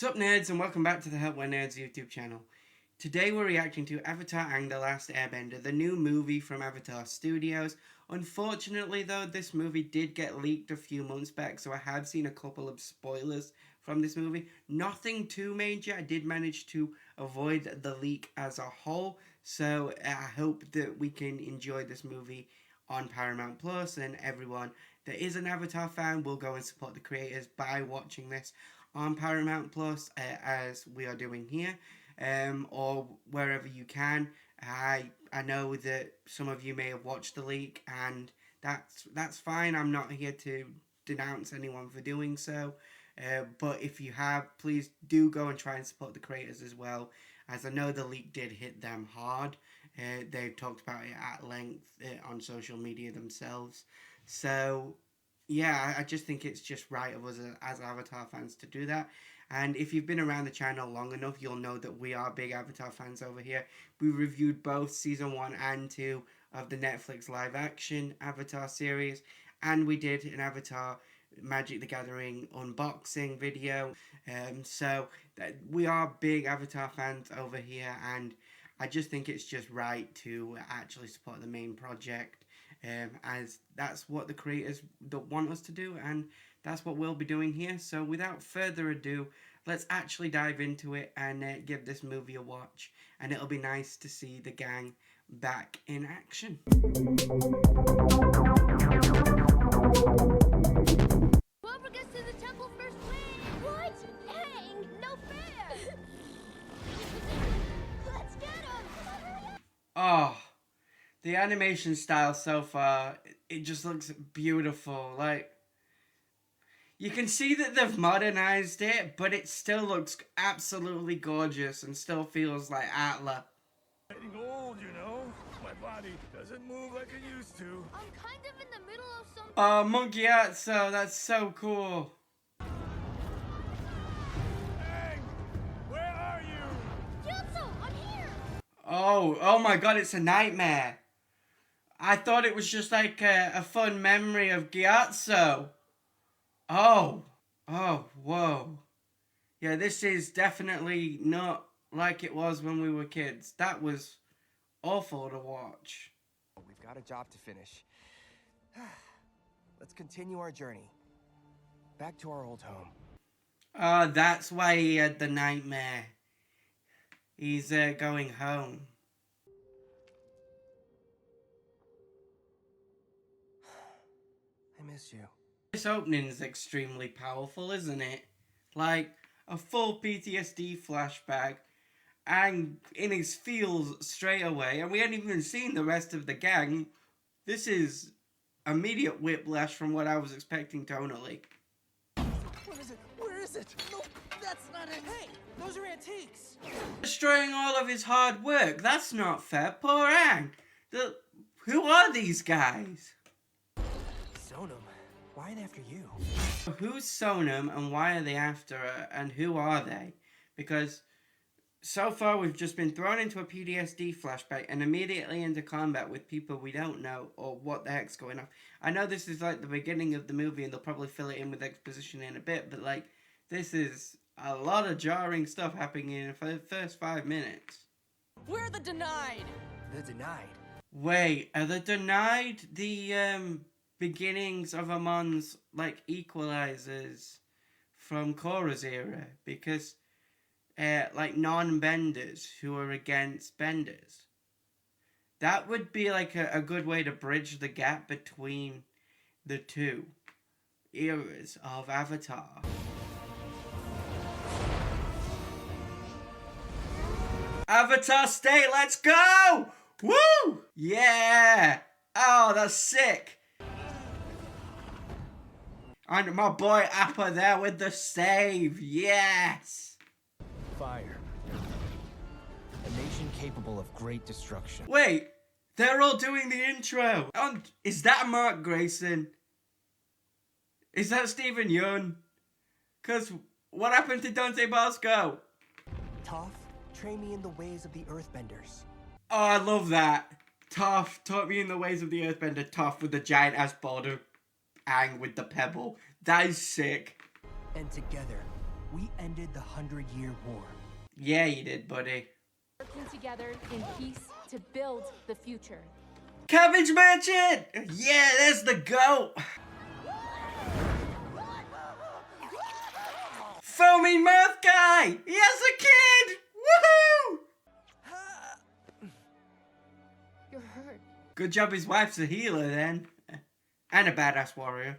What's up, nerds, and welcome back to the Help We're Nerds YouTube channel. Today we're reacting to Avatar Aang, The Last Airbender, the new movie from Avatar Studios. Unfortunately though, this movie did get leaked a few months back, so I have seen a couple of spoilers from this movie. Nothing too major. I did manage to avoid the leak as a whole, so I hope that we can enjoy this movie on Paramount Plus, and everyone that is an Avatar fan will go and support the creators by watching this on Paramount Plus, as we are doing here, or wherever you can. I know that some of you may have watched the leak, and that's fine. I'm not here to denounce anyone for doing so, but if you have, please do go and try and support the creators as well, as I know the leak did hit them hard. They've talked about it at length on social media themselves. So yeah, I just think it's just right of us as Avatar fans to do that. And if you've been around the channel long enough, you'll know that we are big Avatar fans over here. We reviewed both Season 1 and 2 of the Netflix live-action Avatar series. And we did an Avatar Magic the Gathering unboxing video. So we are big Avatar fans over here. And I just think it's just right to actually support the main project. As that's what the creators want us to do, and that's what we'll be doing here. So without further ado, let's actually dive into it and give this movie a watch, and it'll be nice to see the gang back in action. Whoever gets to the temple first wins! What? Aang! No fair! Let's get him! Oh, the animation style so far, it just looks beautiful. Like, you can see that they've modernized it, but it still looks absolutely gorgeous and still feels like ATLA. Getting old, you know. My body doesn't move like it used to. I'm kind of in the middle of something. Oh, Monkey Atso, that's so cool. Aang, where are you? Gyatso, I'm here! Oh my god, it's a nightmare. I thought it was just like a fun memory of Gyatso. Oh, whoa. Yeah, this is definitely not like it was when we were kids. That was awful to watch. We've got a job to finish. Let's continue our journey. Back to our old home. That's why he had the nightmare. He's going home. I miss you. This opening is extremely powerful, isn't it? Like, a full PTSD flashback, and in his feels straight away, and we hadn't even seen the rest of the gang. This is immediate whiplash from what I was expecting tonally. What is it? Where is it? No, that's not it. Hey, those are antiques. Destroying all of his hard work. That's not fair. Poor Aang. Who are these guys? Sonam, why are they after you? Who's Sonam and why are they after her, and who are they? Because so far we've just been thrown into a PTSD flashback and immediately into combat with people we don't know or what the heck's going on. I know this is like the beginning of the movie and they'll probably fill it in with exposition in a bit, but like, this is a lot of jarring stuff happening in the first 5 minutes. We're the denied! The denied. Wait, are the denied the beginnings of Amon's like equalizers from Korra's era? Because like non-benders who are against benders. That would be like a good way to bridge the gap between the two eras of Avatar. Avatar State, let's go! Woo! Yeah! Oh, that's sick! And my boy Appa there with the save, yes! Fire. A nation capable of great destruction. Wait, they're all doing the intro. Is that Mark Grayson? Is that Stephen Yeun? Cause what happened to Dante Bosco? Toph, train me in the ways of the Earthbenders. Oh, I love that. Toph taught me in the ways of the Earthbender. Toph with the giant ass boulder. Aang with the pebble. That is sick. And together, we ended the 100-Year War. Yeah, you did, buddy. Working together in peace to build the future. Cabbage Merchant! Yeah, there's the goat! Foaming mouth guy! He has a kid! Woohoo! You're hurt. Good job his wife's a healer then. And a badass warrior.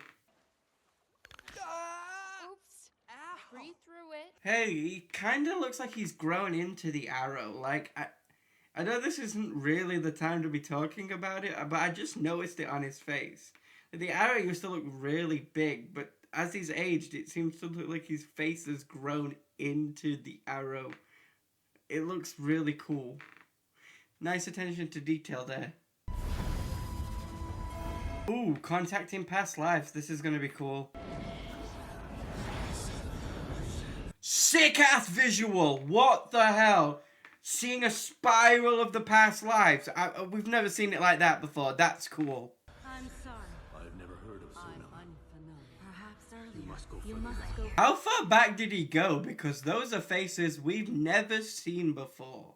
Oops. Breathe through it. Hey, he kinda looks like he's grown into the arrow. Like, I know this isn't really the time to be talking about it, but I just noticed it on his face. The arrow used to look really big, but as he's aged, it seems to look like his face has grown into the arrow. It looks really cool. Nice attention to detail there. Ooh, contacting past lives. This is gonna be cool. Sick ass visual! What the hell? Seeing a spiral of the past lives. We've never seen it like that before. That's cool. I'm sorry. I've never heard of I'm Sonam. unfamiliar. Perhaps earlier. You You must go. How far back did he go? Because those are faces we've never seen before.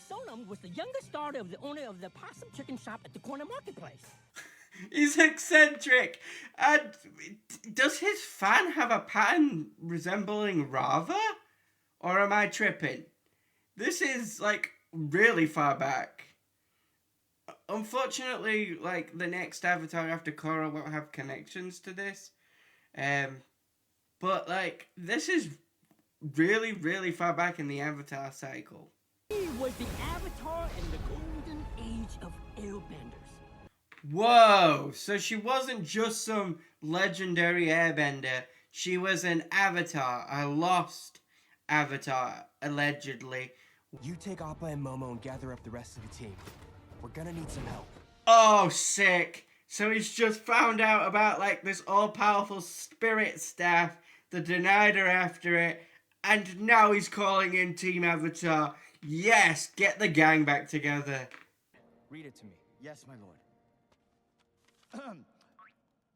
Sonam was the youngest daughter of the owner of the possum chicken shop at the corner marketplace. He's eccentric. And does his fan have a pattern resembling Rava? Or am I tripping? This is, like, really far back. Unfortunately, like, the next Avatar after Korra won't have connections to this. But, like, this is really, really far back in the Avatar cycle. He was the avatar in the golden age of airbenders. Whoa! So she wasn't just some legendary airbender. She was an avatar, a lost avatar, allegedly. You take Appa and Momo and gather up the rest of the team. We're gonna need some help. Oh, sick! So he's just found out about, like, this all-powerful spirit staff. The Denied are after it. And now he's calling in Team Avatar. Yes! Get the gang back together. Read it to me. Yes, my lord.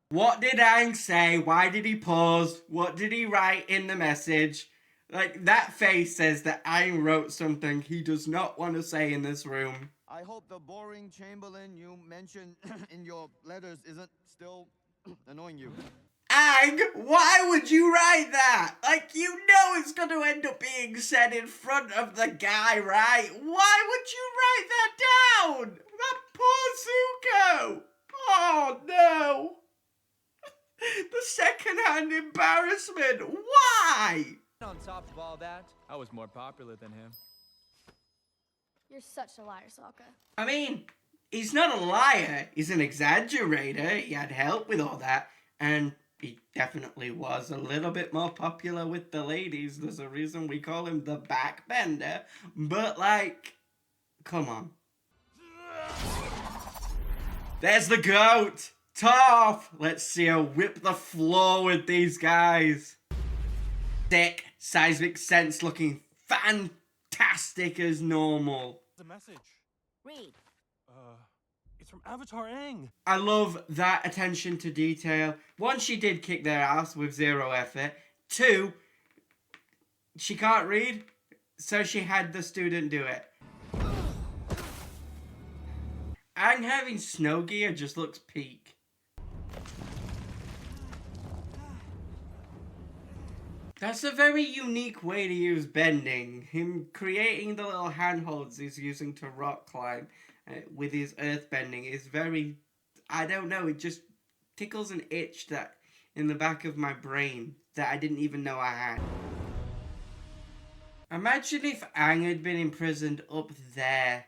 What did Aang say? Why did he pause? What did he write in the message? Like, that face says that Aang wrote something he does not want to say in this room. I hope the boring Chamberlain you mentioned in your letters isn't still annoying you. Aang, why would you write that? Like, you know it's going to end up being said in front of the guy, right? Why would you write that down? That poor Zuko. Oh, no. The second-hand embarrassment. Why? On top of all that, I was more popular than him. You're such a liar, Sokka. I mean, he's not a liar. He's an exaggerator. He had help with all that. And he definitely was a little bit more popular with the ladies. There's a reason we call him the backbender. But, like, come on. There's the goat. Toph. Let's see her whip the floor with these guys. Sick. Seismic sense looking fantastic as normal. The message. Read. It's from Avatar Aang. I love that attention to detail. One, she did kick their ass with zero effort. Two, she can't read, so she had the student do it. And having snow gear just looks peak. That's a very unique way to use bending. Him creating the little handholds he's using to rock climb with his earth bending is very, I don't know, it just tickles an itch that in the back of my brain that I didn't even know I had. Imagine if Aang had been imprisoned up there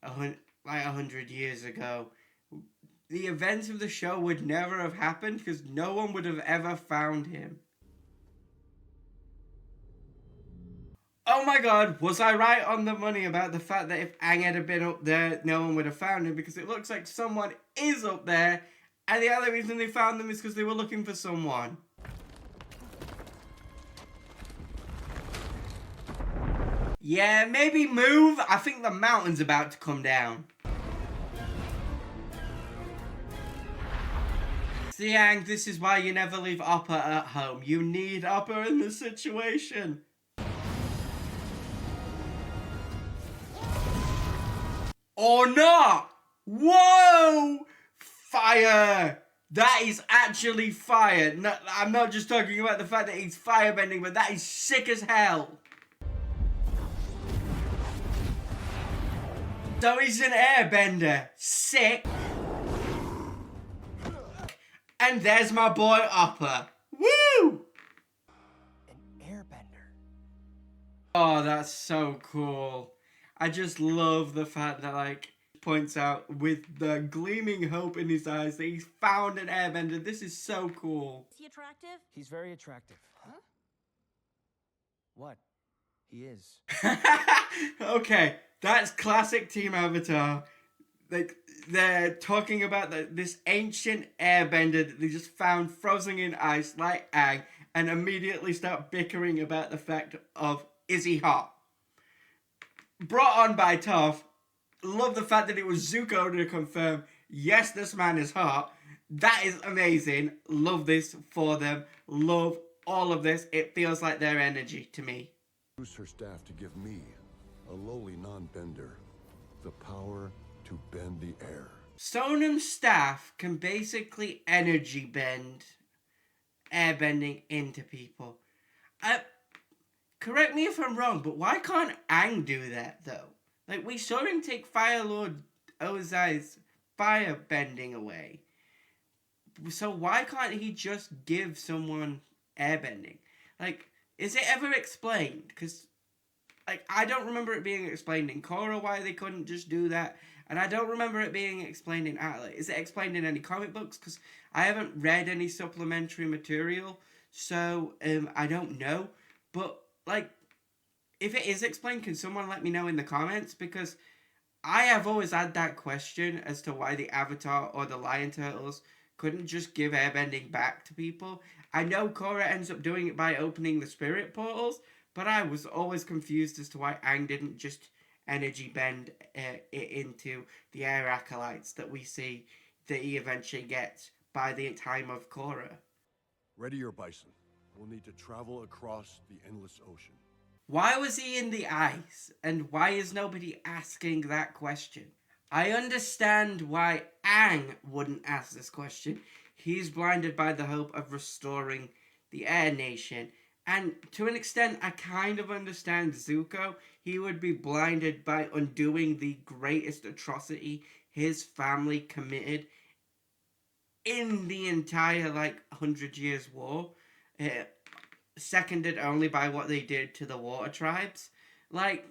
like 100 years ago. The events of the show would never have happened because no one would have ever found him. Oh my god, was I right on the money about the fact that if Aang had been up there, no one would have found him? Because it looks like someone is up there, and the other reason they found them is because they were looking for someone. Yeah, maybe move. I think the mountain's about to come down. See, Aang, this is why you never leave Appa at home. You need Appa in this situation. Or not! Whoa! Fire! That is actually fire. No, I'm not just talking about the fact that he's firebending, but that is sick as hell. So he's an airbender. Sick. And there's my boy Appa. Woo! An airbender. Oh, that's so cool. I just love the fact that, like, points out with the gleaming hope in his eyes that he's found an airbender. This is so cool. Is he attractive? He's very attractive. Huh? What? He is. Okay, that's classic Team Avatar. Like, they're talking about this ancient airbender that they just found frozen in ice like Aang, and immediately start bickering about the fact of, is he hot? Brought on by Toph. Love the fact that it was Zuko to confirm, yes, this man is hot. That is amazing. Love this for them. Love all of this. It feels like their energy to me. Use her staff to give me, a lowly non-bender, the power to bend the air. Sonam's staff can basically energy bend airbending into people. Correct me if I'm wrong, but why can't Aang do that, though? Like, we saw him take Fire Lord Ozai's fire bending away. So why can't he just give someone airbending? Like, is it ever explained? Because, like, I don't remember it being explained in Korra why they couldn't just do that. And I don't remember it being explained in ATLA. Is it explained in any comic books? Because I haven't read any supplementary material. So, I don't know. But, like, if it is explained, can someone let me know in the comments? Because I have always had that question as to why the Avatar or the Lion Turtles couldn't just give airbending back to people. I know Korra ends up doing it by opening the spirit portals, but I was always confused as to why Aang didn't just energy bend it into the air acolytes that we see that he eventually gets by the time of Korra. Ready your bison. We'll need to travel across the endless ocean. Why was he in the ice? And why is nobody asking that question? I understand why Aang wouldn't ask this question. He's blinded by the hope of restoring the Air Nation. And to an extent, I kind of understand Zuko. He would be blinded by undoing the greatest atrocity his family committed in the entire, 100 Years War. Seconded only by what they did to the water tribes. I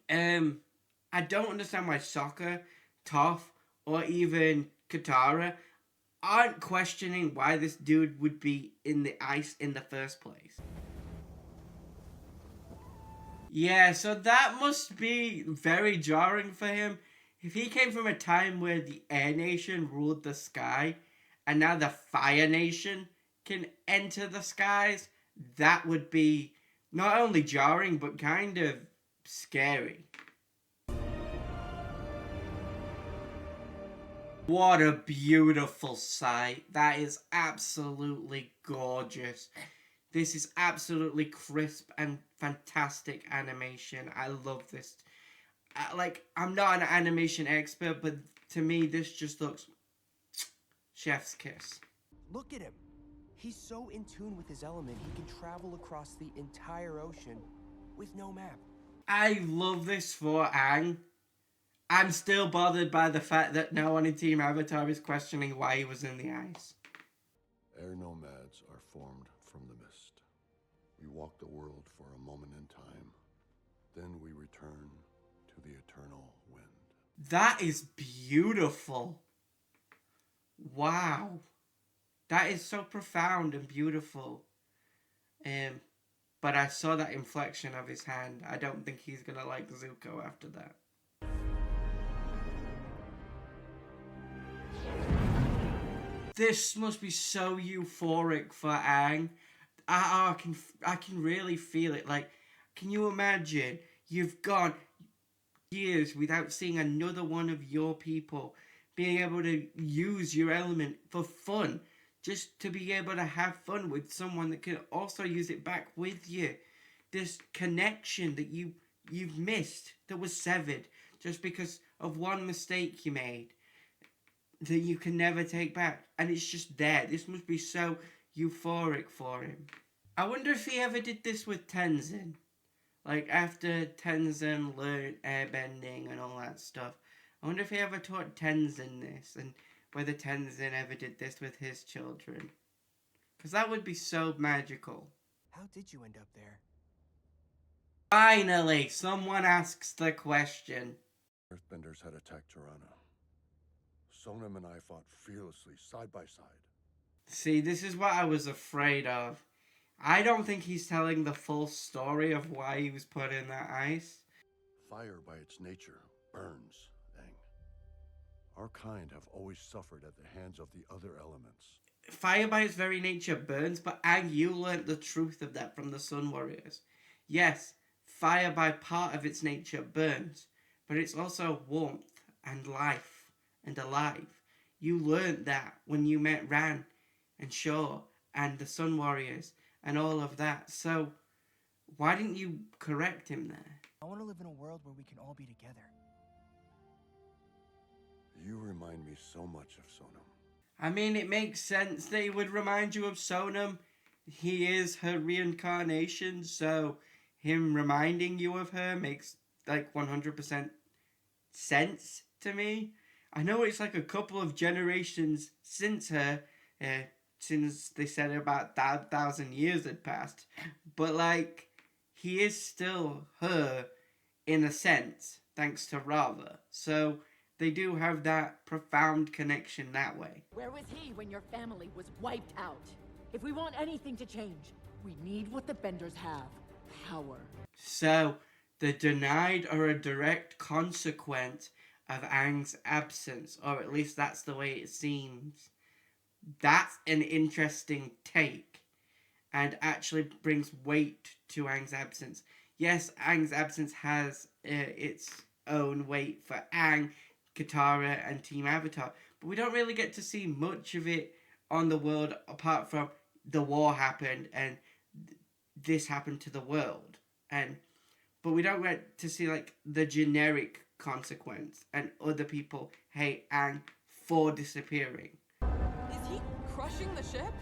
don't understand why Sokka, Toph, or even Katara aren't questioning why this dude would be in the ice in the first place. Yeah, so that must be very jarring for him. If he came from a time where the Air Nation ruled the sky, and now the Fire Nation can enter the skies, that would be not only jarring, but kind of scary. What a beautiful sight. That is absolutely gorgeous. This is absolutely crisp and fantastic animation. I love this. I'm not an animation expert, but to me, this just looks chef's kiss. Look at him. He's so in tune with his element, he can travel across the entire ocean with no map. I love this for Aang. I'm still bothered by the fact that no one in Team Avatar is questioning why he was in the ice. Air nomads are formed from the mist. We walk the world for a moment in time. Then we return to the eternal wind. That is beautiful. Wow. That is so profound and beautiful. But I saw that inflection of his hand. I don't think he's gonna like Zuko after that. This must be so euphoric for Aang. I can really feel it. Can you imagine? You've gone years without seeing another one of your people being able to use your element for fun, just to be able to have fun with someone that can also use it back with you. This connection that you've missed, that was severed just because of one mistake you made, that you can never take back, and it's just there. This must be so euphoric for him. I wonder if he ever did this with Tenzin. Like, after Tenzin learned airbending and all that stuff, I wonder if he ever taught Tenzin this, and whether Tenzin ever did this with his children. Because that would be so magical. How did you end up there? Finally, someone asks the question. Earthbenders had attacked Tirana. Sonam and I fought fearlessly, side by side. See, this is what I was afraid of. I don't think he's telling the full story of why he was put in that ice. Fire, by its nature, burns, Aang. Our kind have always suffered at the hands of the other elements. Fire by its very nature burns, but Aang, you learnt the truth of that from the Sun Warriors. Yes, fire by part of its nature burns, but it's also warmth and life and alive. You learnt that when you met Ran and Shaw and the Sun Warriors and all of that. So why didn't you correct him there? I want to live in a world where we can all be together. You remind me so much of Sonam. I mean, it makes sense that he would remind you of Sonam. He is her reincarnation, so him reminding you of her makes like 100% sense to me. I know it's like a couple of generations since her, since they said about 1,000 years had passed, but like, he is still her in a sense, thanks to Rava. So they do have that profound connection that way. Where was he when your family was wiped out? If we want anything to change, we need what the Benders have. Power. So, the denied are a direct consequence of Aang's absence, or at least that's the way it seems. That's an interesting take, and actually brings weight to Aang's absence. Yes, Aang's absence has its own weight for Aang, Katara, and Team Avatar, but we don't really get to see much of it on the world apart from the war happened and this happened to the world, but we don't get to see like the generic consequence and other people hate Aang for disappearing. Is he crushing the ship?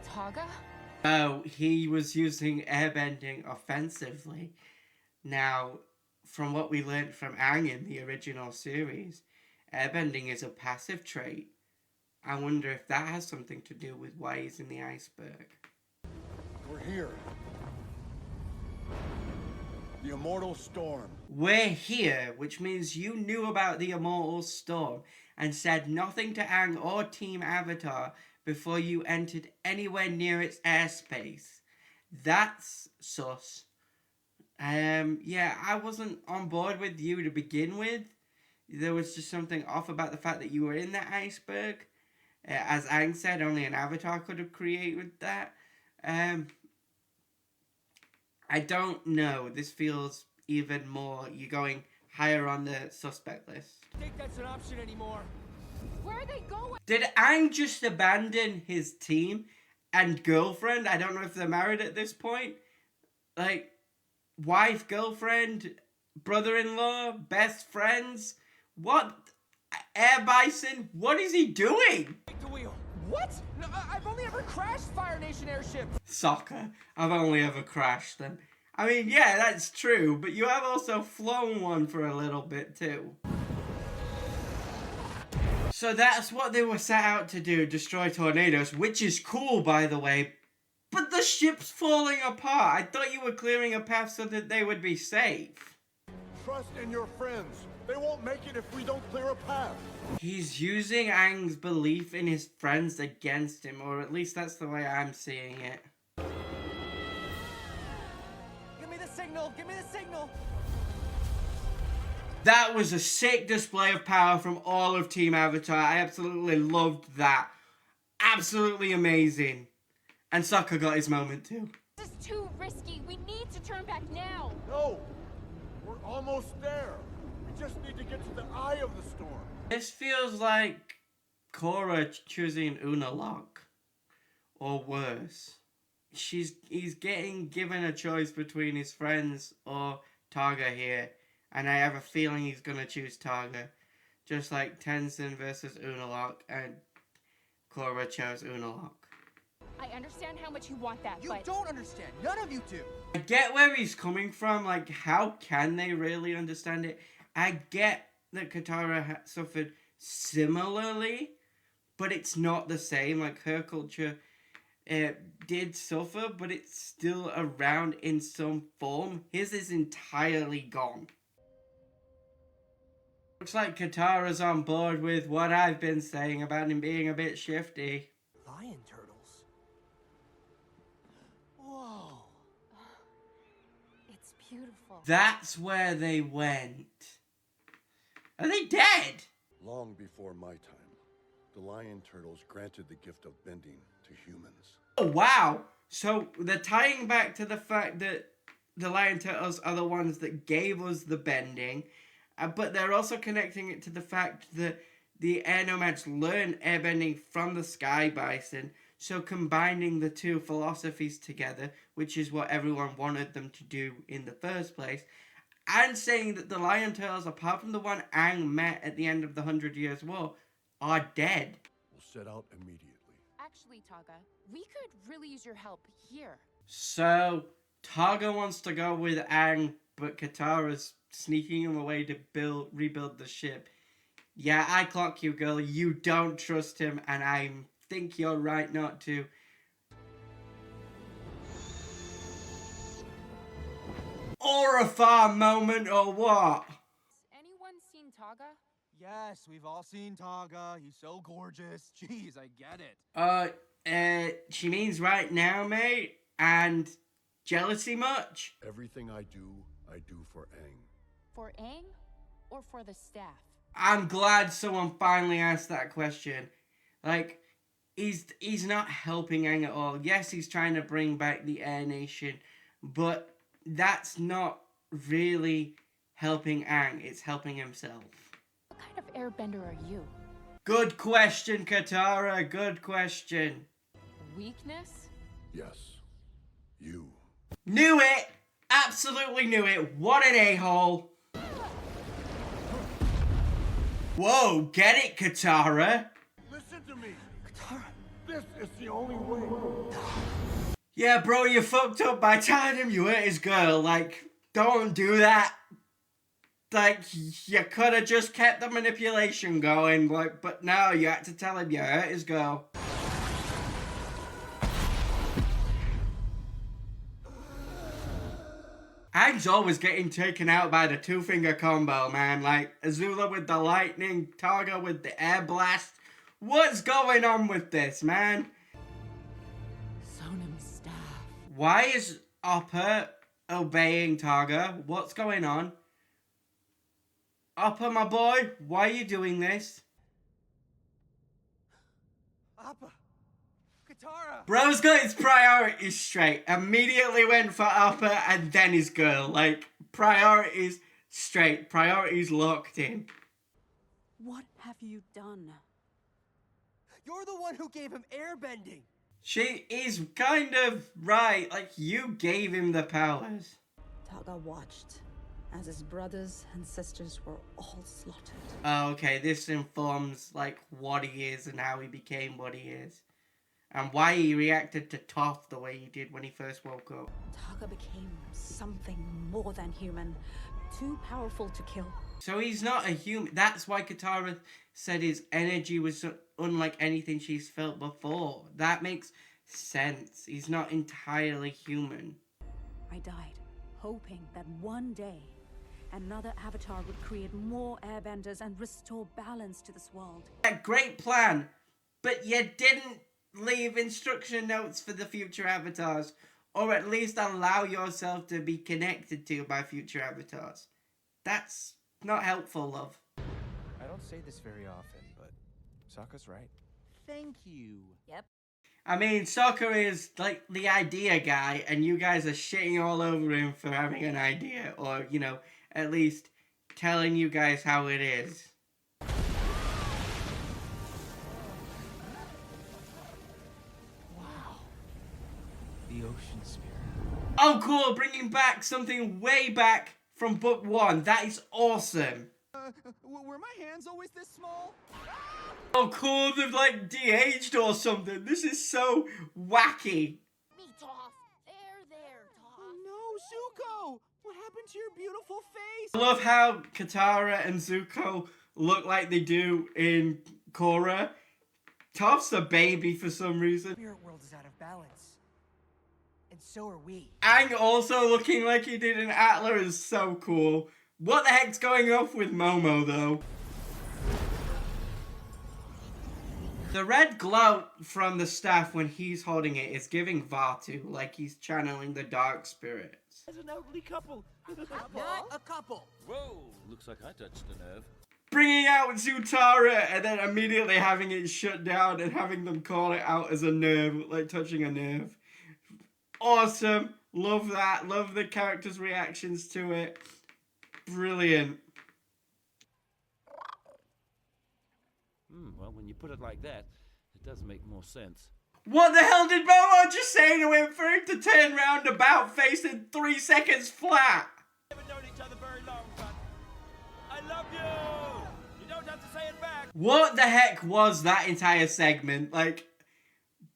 Taga? Oh, he was using airbending offensively. Now, from what we learned from Aang in the original series, airbending is a passive trait. I wonder if that has something to do with why he's in the iceberg. We're here. The Immortal Storm. We're here, which means you knew about the Immortal Storm and said nothing to Aang or Team Avatar before you entered anywhere near its airspace. That's sus. Yeah, I wasn't on board with you to begin with. There was just something off about the fact that you were in that iceberg. As Aang said, only an Avatar could have created that. I don't know. This feels even more. You're going higher on the suspect list. I think that's an option anymore. Where are they going? Did Aang just abandon his team and girlfriend? I don't know if they're married at this point. Like, wife, girlfriend, brother-in-law, best friends? What? Air Bison? What is he doing? Take the wheel. What? No, I've only ever crashed Fire Nation airships. Soccer. I've only ever crashed them. I mean, yeah, that's true, but you have also flown one for a little bit too. So that's what they were set out to do, destroy tornadoes, which is cool, by the way. But the ship's falling apart. I thought you were clearing a path so that they would be safe. Trust in your friends. They won't make it if we don't clear a path. He's using Aang's belief in his friends against him, or at least that's the way I'm seeing it. Give me the signal. Give me the signal. That was a sick display of power from all of Team Avatar. I absolutely loved that. Absolutely amazing. And Sokka got his moment too. This is too risky. We need to turn back now. No! We're almost there. We just need to get to the eye of the storm. This feels like Korra choosing Unalaq, or worse. He's getting given a choice between his friends or Targa here, and I have a feeling he's gonna choose Targa, just like Tenzin versus Unalaq, and Korra chose Unalaq. I understand how much you want that, You but... don't understand. None of you do. I get where he's coming from. Like, how can they really understand it? I get that Katara suffered similarly, but it's not the same. Like, her culture did suffer, but it's still around in some form. His is entirely gone. Looks like Katara's on board with what I've been saying about him being a bit shifty. Lion turtles. Whoa. It's beautiful. That's where they went. Are they dead? Long before my time, the lion turtles granted the gift of bending to humans. Oh, wow. So they're tying back to the fact that the lion turtles are the ones that gave us the bending, but they're also connecting it to the fact that the air nomads learned airbending from the sky bison, so combining the two philosophies together, which is what everyone wanted them to do in the first place, and saying that the lion turtles, apart from the one Aang met at the end of the 100 Years' War, are dead. We'll set out immediately. Actually, Taga, we could really use your help here. So, Targa wants to go with Aang, but Katara's sneaking him away to rebuild the ship. Yeah, I clock you, girl. You don't trust him, and I think you're right not to. Or a farm moment, or what? Anyone seen Taga? Yes, we've all seen Taga. He's so gorgeous. Jeez, I get it. She means right now, mate, and jealousy much? Everything I do for Aang. For Aang? Or for the staff? I'm glad someone finally asked that question. Like, he's not helping Aang at all. Yes, he's trying to bring back the Air Nation, but that's not really helping Aang. It's helping himself. What kind of airbender are you? Good question, Katara. Good question. Weakness? Yes, you. Knew it! Absolutely knew it. What an a-hole. Whoa, get it, Katara? Listen to me. Katara. This is the only way. Yeah, bro, you fucked up by telling him you hurt his girl. Like, don't do that. Like, you could have just kept the manipulation going, like, but no, you had to tell him you hurt his girl. Aang's always getting taken out by the two-finger combo, man. Like, Azula with the lightning, Targa with the air blast. What's going on with this, man? Sonam's staff. Why is Appa obeying Targa? What's going on? Appa, my boy, why are you doing this? Appa. Katara. Bro's got his priorities straight. Immediately went for Appa and then his girl. Like, priorities straight. Priorities locked in. What have you done? You're the one who gave him airbending. She is kind of right. Like, you gave him the powers. Taga watched as his brothers and sisters were all slaughtered. Oh, okay, this informs, like, what he is and how he became what he is. And why he reacted to Toph the way he did when he first woke up. Taga became something more than human, too powerful to kill. So he's not a human. That's why Katara said his energy was unlike anything she's felt before. That makes sense. He's not entirely human. I died, hoping that one day another Avatar would create more airbenders and restore balance to this world. A great plan, but you didn't leave instruction notes for the future avatars, or at least allow yourself to be connected to by future avatars. That's not helpful, love. I don't say this very often, but Sokka's right. Thank you. Yep. I mean, Sokka is like the idea guy, and you guys are shitting all over him for having an idea, or, you know, at least telling you guys how it is. Wow. The ocean spirit. Oh, cool. Bringing back something way back from book 1. That is awesome. Were my hands always this small? Oh, cool. They've like de-aged or something. This is so wacky. Me, Toph. There, Toph. Oh no, Zuko! What happened to your beautiful face? I love how Katara and Zuko look like they do in Korra. Toph's a baby for some reason. Spirit world is out of balance. And so are we. Aang also looking like he did in ATLA is so cool. What the heck's going off with Momo though? The red glow from the staff when he's holding it is giving Vaatu, like he's channeling the dark spirits. As an elderly couple. Not a couple. Whoa, looks like I touched a nerve. Bringing out Zutara and then immediately having it shut down and having them call it out as a nerve, like touching a nerve. Awesome. Love that. Love the characters' reactions to it. Brilliant. Well, when you put it like that, it does make more sense. What the hell did Momo just say to him for him to turn round about face in 3 seconds flat? We haven't known each other very long, but I love you! You don't have to say it back! What the heck was that entire segment? Like,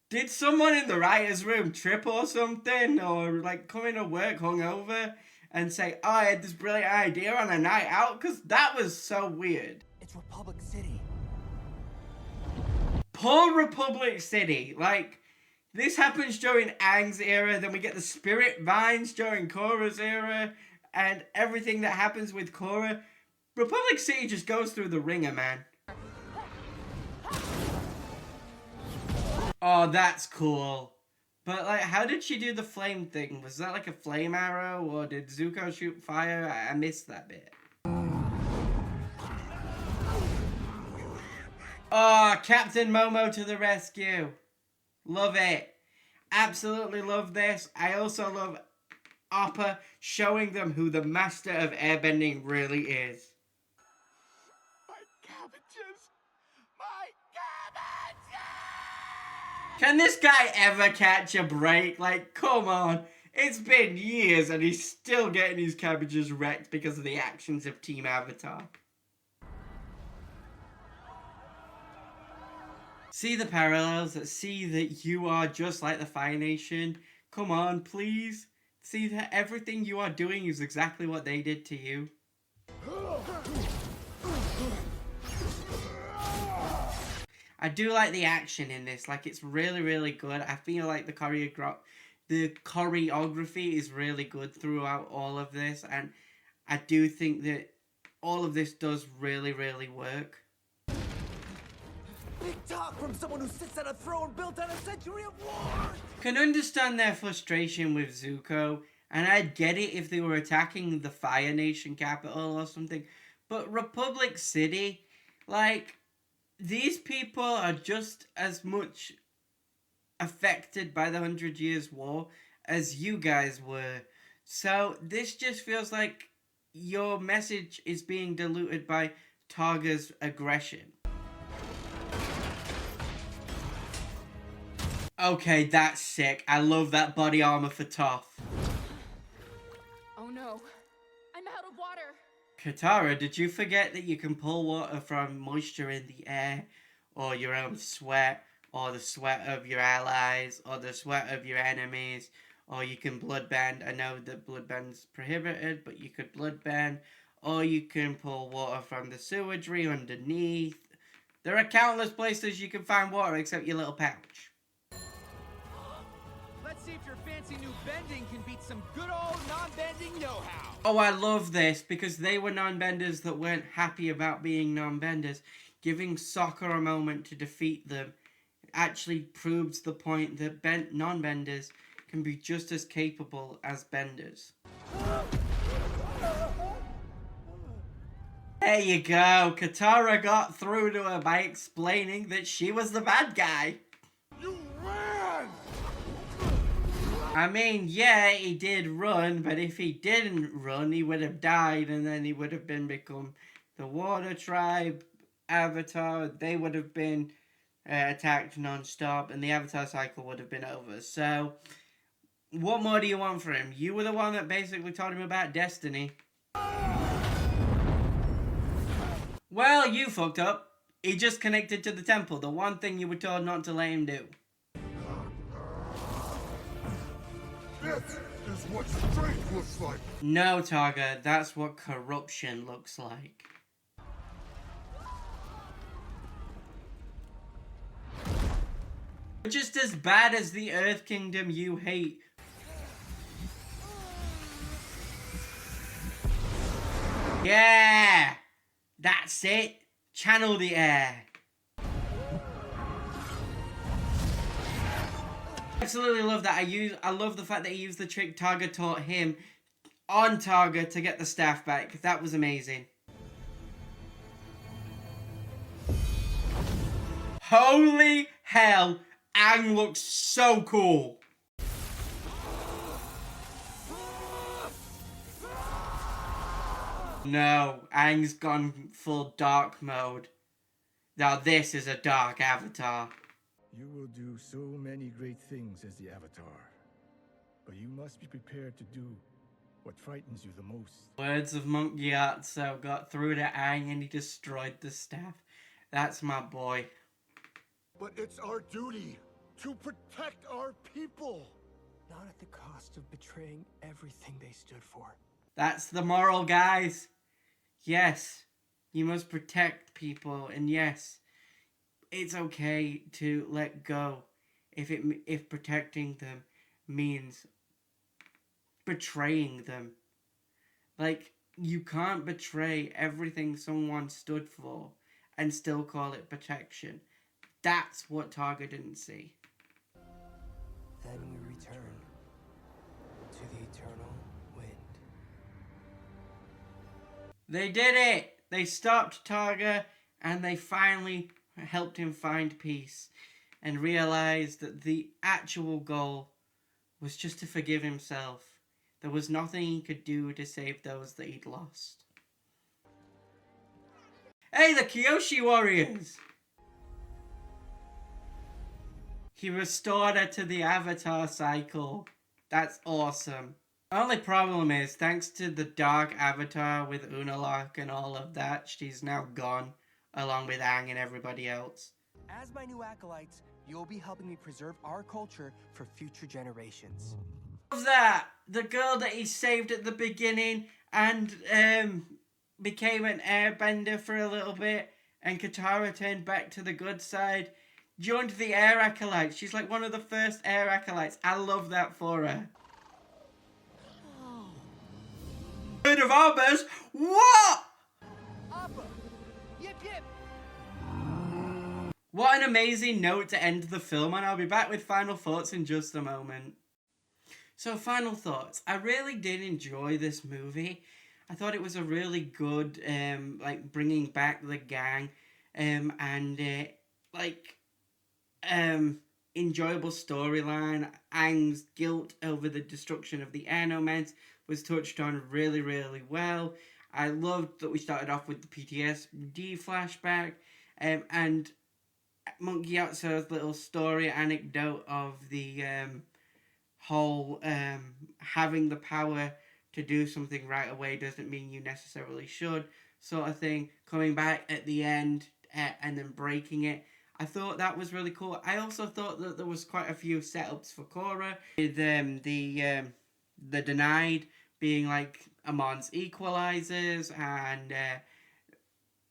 did someone in the writer's room trip or something? Or, like, come into work hungover and say, oh, I had this brilliant idea on a night out? Because that was so weird. It's Republic City. Poor Republic City. Like, this happens during Aang's era, then we get the spirit vines during Korra's era, and everything that happens with Korra. Republic City just goes through the ringer, man. Oh, that's cool. But, like, how did she do the flame thing? Was that like a flame arrow, or did Zuko shoot fire? I missed that bit. Oh, Captain Momo to the rescue. Love it. Absolutely love this. I also love Appa showing them who the master of airbending really is. My cabbages! My cabbages! Can this guy ever catch a break? Like, come on. It's been years and he's still getting his cabbages wrecked because of the actions of Team Avatar. See the parallels, see that you are just like the Fire Nation. Come on, please. See that everything you are doing is exactly what they did to you. I do like the action in this, like it's really, really good. I feel like the choreography is really good throughout all of this, and I do think that all of this does really, really work. Big talk from someone who sits on a throne built on a century of war! Can understand their frustration with Zuko, and I'd get it if they were attacking the Fire Nation capital or something, but Republic City, like, these people are just as much affected by the 100 Years' War as you guys were. So this just feels like your message is being diluted by Targa's aggression. Okay, that's sick. I love that body armor for Toph. Oh no, I'm out of water. Katara, did you forget that you can pull water from moisture in the air, or your own sweat, or the sweat of your allies, or the sweat of your enemies, or you can bloodbend? I know that bloodbend's prohibited, but you could bloodbend, or you can pull water from the sewagery underneath. There are countless places you can find water except your little pouch. Let's see if your fancy new bending can beat some good old non-bending know-how. Oh, I love this, because they were non-benders that weren't happy about being non-benders. Giving Sokka a moment to defeat them actually proves the point that non-benders can be just as capable as benders. There you go. Katara got through to her by explaining that she was the bad guy. You ran! I mean, yeah, he did run, but if he didn't run, he would have died, and then he would have become the Water Tribe Avatar. They would have been attacked non-stop, and the Avatar cycle would have been over. So, what more do you want from him? You were the one that basically told him about destiny. Well, you fucked up. He just connected to the temple, the one thing you were told not to let him do. This is what strength looks like. No, Targa, that's what corruption looks like. Just as bad as the Earth Kingdom you hate. Yeah! That's it! Channel the air! Absolutely love that. I love the fact that he used the trick Targa taught him on Targa to get the staff back. That was amazing. Holy hell! Aang looks so cool! No, Aang's gone full dark mode. Now this is a dark avatar. You will do so many great things as the Avatar, but you must be prepared to do what frightens you the most. Words of Monk Gyatso got through to Aang and he destroyed the staff. That's my boy. But it's our duty to protect our people. Not at the cost of betraying everything they stood for. That's the moral, guys. Yes, you must protect people, and yes, it's okay to let go if protecting them means betraying them. Like, you can't betray everything someone stood for and still call it protection. That's what Targa didn't see. Then we return to the eternal wind. They did it! They stopped Targa and they finally helped him find peace and realized that the actual goal was just to forgive himself. There was nothing he could do to save those that he'd lost. Hey, the Kyoshi Warriors! He restored her to the Avatar cycle. That's awesome. Only problem is, thanks to the Dark Avatar with Unalaq and all of that, she's now gone, along with Aang and everybody else. As my new acolytes, you'll be helping me preserve our culture for future generations. Love that! The girl that he saved at the beginning and became an airbender for a little bit, and Katara turned back to the good side, joined the Air Acolytes. She's like one of the first Air Acolytes. I love that for her. Bird of Arbors? What? Appa! Yip yip! What an amazing note to end the film on. I'll be back with final thoughts in just a moment. So, final thoughts. I really did enjoy this movie. I thought it was a really good, bringing back the gang, enjoyable storyline. Aang's guilt over the destruction of the air nomads was touched on really, really well. I loved that we started off with the PTSD flashback, and Monk Gyatso's little story anecdote of the whole having the power to do something right away doesn't mean you necessarily should sort of thing, coming back at the end and then breaking it. I thought that was really cool. I also thought that there was quite a few setups for Korra, with the Denied being like Amon's equalizers, and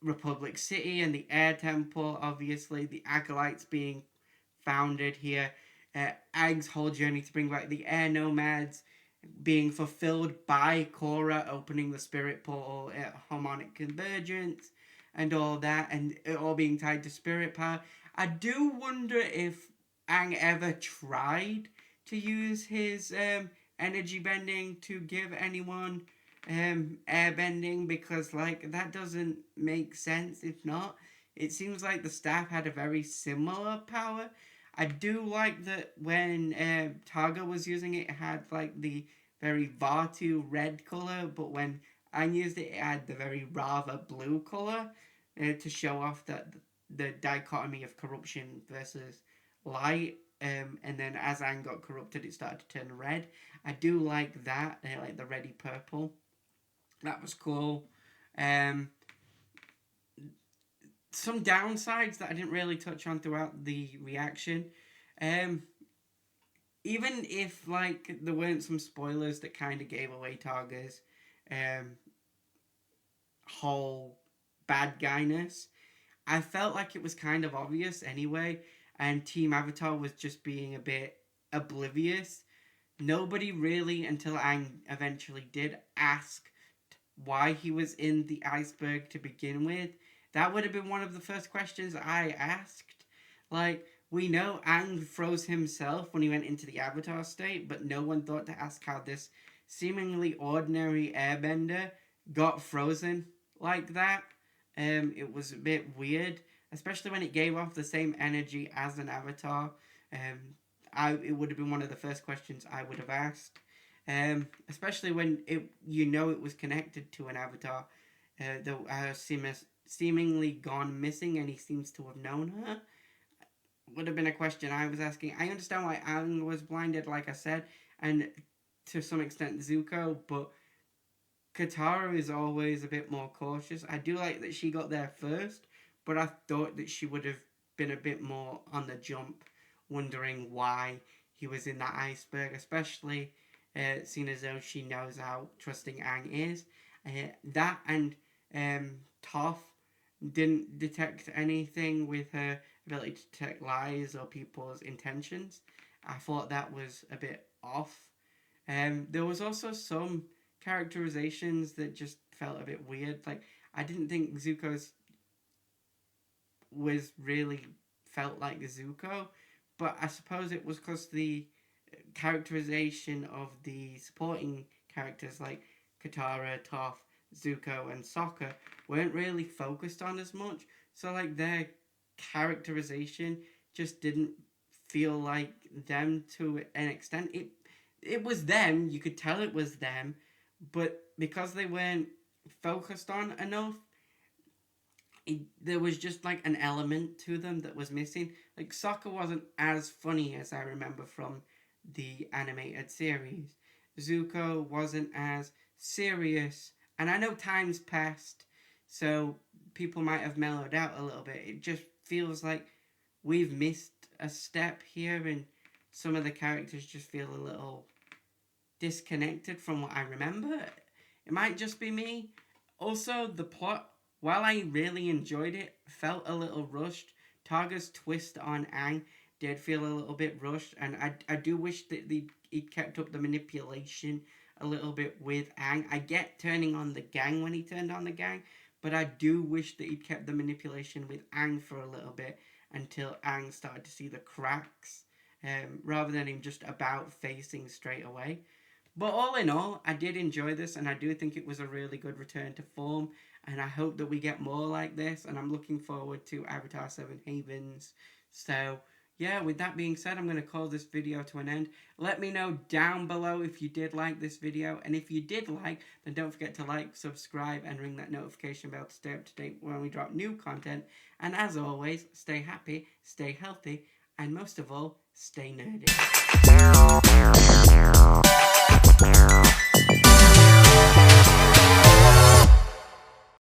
Republic City and the Air Temple, obviously the Acolytes being founded here, Aang's whole journey to bring back the Air Nomads being fulfilled by Korra opening the spirit portal at harmonic convergence and all that, and it all being tied to spirit power. I do wonder if Aang ever tried to use his energy bending to give anyone air bending, because like that doesn't make sense. If not, it seems like the staff had a very similar power. I do like that when Targa was using it, it had like the very Vaatu red color, but when Aang used it, it had the very Rava blue color to show off that the dichotomy of corruption versus light. And then as Aang got corrupted, it started to turn red. I do like that, like the reddy purple. That was cool. Some downsides that I didn't really touch on throughout the reaction. Even if like there weren't some spoilers that kind of gave away Targa's whole bad guyness, I felt like it was kind of obvious anyway, and Team Avatar was just being a bit oblivious. Nobody really, until Aang eventually did, ask why he was in the iceberg to begin with. That would have been one of the first questions I asked. Like, we know Aang froze himself when he went into the Avatar state, but no one thought to ask how this seemingly ordinary airbender got frozen like that. It was a bit weird, especially when it gave off the same energy as an Avatar. It would have been one of the first questions I would have asked. Especially when it was connected to an Avatar that seemingly gone missing, and he seems to have known her. Would have been a question I was asking. I understand why Aang was blinded, like I said, and to some extent Zuko, but Katara is always a bit more cautious. I do like that she got there first, but I thought that she would have been a bit more on the jump, wondering why he was in that iceberg, especially seeing as though she knows how trusting Aang is. That and Toph didn't detect anything with her ability to detect lies or people's intentions. I thought that was a bit off. There was also some characterizations that just felt a bit weird. Like, I didn't think Zuko's was really felt like Zuko, but I suppose it was because the characterization of the supporting characters like Katara, Toph, Zuko, and Sokka weren't really focused on as much. So, like, their characterization just didn't feel like them to an extent. It was them, you could tell it was them, but because they weren't focused on enough, there was just like an element to them that was missing. Like, Sokka wasn't as funny as I remember from the animated series. Zuko wasn't as serious, and I know time's passed, so people might have mellowed out a little bit. It just feels like we've missed a step here, and some of the characters just feel a little disconnected from what I remember. It might just be me. Also, the plot, while I really enjoyed it, felt a little rushed. Targa's twist on Aang did feel a little bit rushed, and I do wish that he'd kept up the manipulation a little bit with Aang. I get turning on the Gaang when he turned on the Gaang, but I do wish that he'd kept the manipulation with Aang for a little bit until Aang started to see the cracks, rather than him just about facing straight away. But all in all, I did enjoy this, and I do think it was a really good return to form, and I hope that we get more like this, and I'm looking forward to Avatar 7 Havens. So, yeah, with that being said, I'm going to call this video to an end. Let me know down below if you did like this video, and if you did like, then don't forget to like, subscribe, and ring that notification bell to stay up to date when we drop new content. And as always, stay happy, stay healthy, and most of all, stay nerdy.